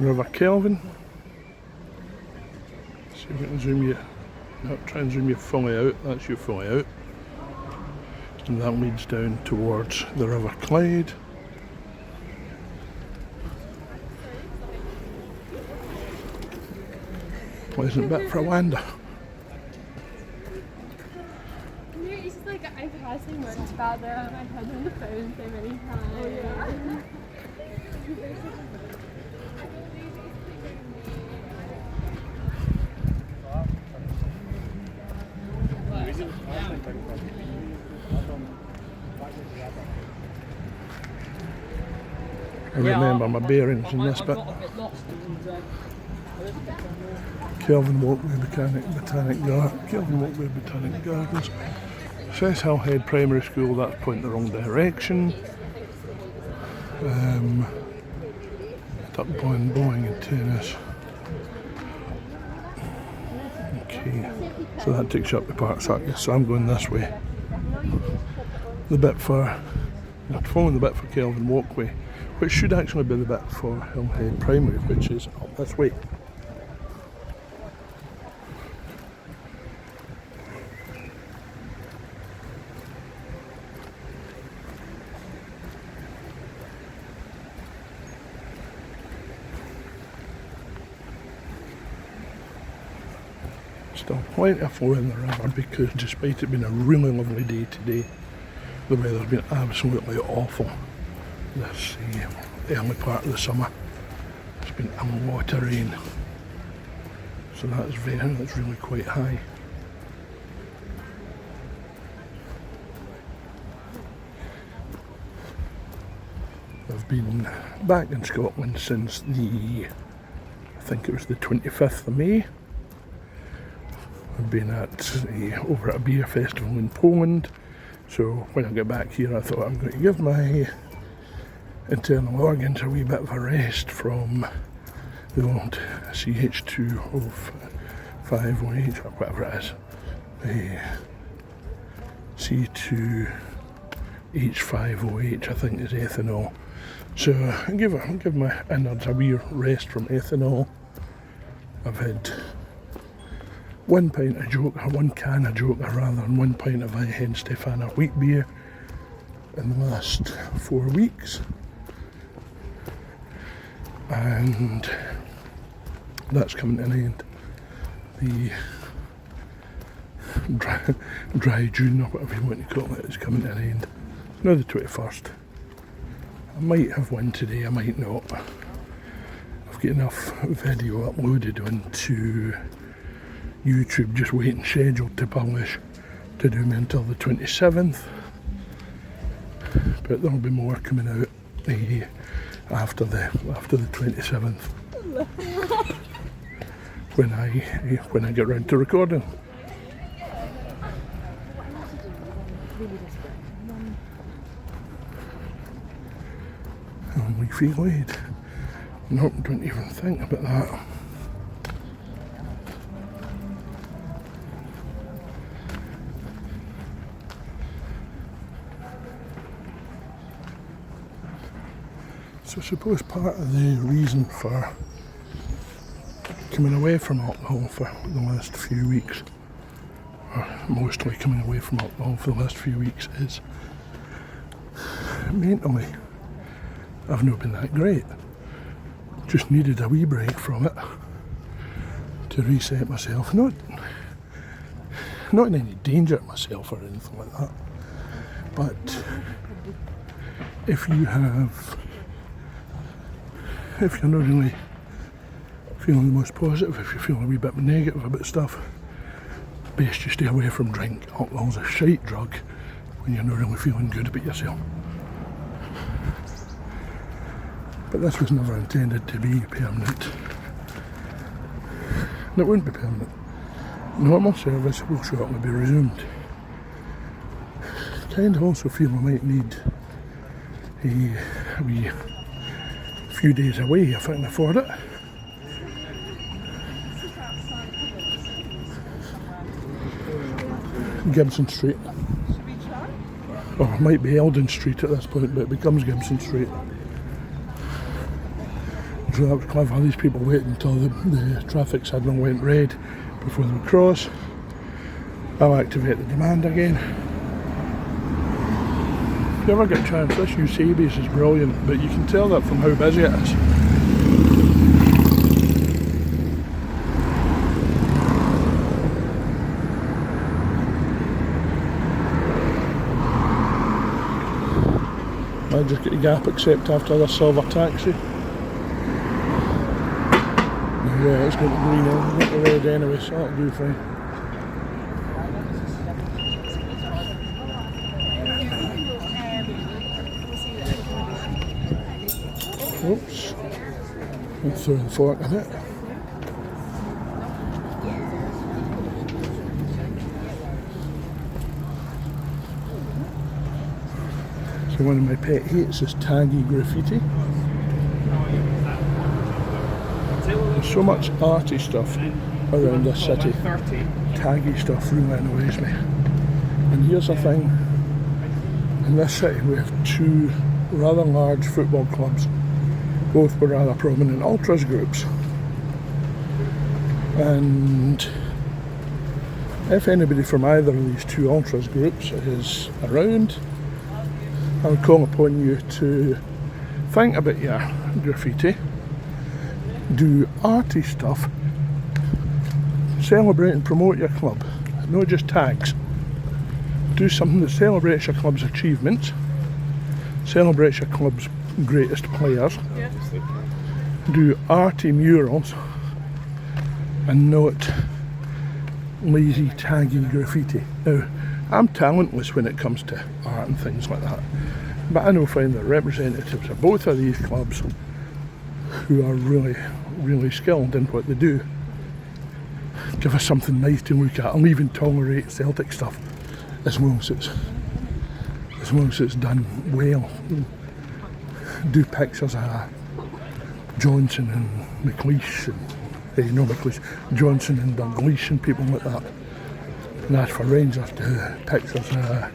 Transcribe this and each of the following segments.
River Kelvin. See if we can zoom you, try and zoom you fully out. That's you fully out. And that leads down towards the River Clyde. Pleasant bit for a wander. It's just like I've had so much about there and I've had on the phone so many times. Oh, yeah. I remember my bearings in this bit. Kelvingrove Botanic Gardens. Says Hillhead Primary School, that's pointing the wrong direction. Up bowling and tennis. Okay, so that takes you up the park circuit, so I'm going this way. The bit for, I'm following the bit for Kelvin Walkway, which should actually be the bit for Hillhead Primary, which is up this way. Still plenty of flow in the river because despite it being a really lovely day today, the weather's been absolutely awful this early part of the summer. It's been a lot of rain, so that's really quite high. I've been back in Scotland since I think it was the 25th of May. I've been over at a beer festival in Poland, so when I get back here I thought I'm going to give my internal organs a wee bit of a rest from the old CH2O5OH or whatever it is, the C2H5OH I think is ethanol. So I give my innards a wee rest from ethanol. I've had one can of Joker rather than 1 pint of Hen Stefana wheat beer in the last 4 weeks, and that's coming to an end. The dry June or whatever you want to call it is coming to an end. It's now the 21st. I might have one today, I might not. I've got enough video uploaded onto YouTube just waiting scheduled to publish to do me until the 27th, but there'll be more coming out after the 27th when I get round to recording. Only feel late. Nope, don't even think about that. So I suppose part of the reason for coming away from alcohol for the last few weeks, or mostly coming away from alcohol for the last few weeks, is mentally I've not been that great. Just needed a wee break from it to reset myself. Not in any danger of myself or anything like that, but if you're not really feeling the most positive, if you're feeling a wee bit negative about stuff, best you stay away from drink. Alcohol's a shite drug when you're not really feeling good about yourself. But this was never intended to be permanent. And it won't be permanent. Normal service will shortly be resumed. I kind of also feel I might need a wee few days away if I can afford it. Gibson Street. Or it might be Eldon Street at this point, but it becomes Gibson Street. So that was clever. These people waited until the traffic signal went red before they would cross. I'll activate the demand again. If you ever get a chance, this Eusebius is brilliant, but you can tell that from how busy it is. I just get a gap except after the silver taxi. Yeah, it's got the green on, not the red anyway, so that'll do fine. Oops. I'm throwing the fork in it. So one of my pet hates is taggy graffiti. There's so much arty stuff around this city. Taggy stuff really annoys me. And here's the thing. In this city we have two rather large football clubs. Both were rather prominent ultras groups. And if anybody from either of these two ultras groups is around, I would call upon you to think about your graffiti, do arty stuff, celebrate and promote your club, not just tags. Do something that celebrates your club's achievements, celebrates your club's greatest players, do arty murals and not lazy taggy graffiti. Now, I'm talentless when it comes to art and things like that, but I know find that representatives of both of these clubs who are really skilled in what they do give us something nice to look at and even tolerate Celtic stuff as long as it's done well. Do pictures of Johnson and McLeish and Johnson and Dalglish and people like that, and ask for Rangers to do pictures of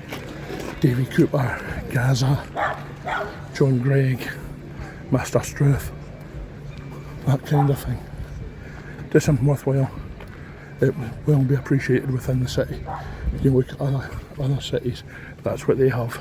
Davy Cooper, Gaza, John Gregg, Master Struth, that kind of thing. Do something worthwhile. It will be appreciated within the city. If you look at other cities, that's what they have.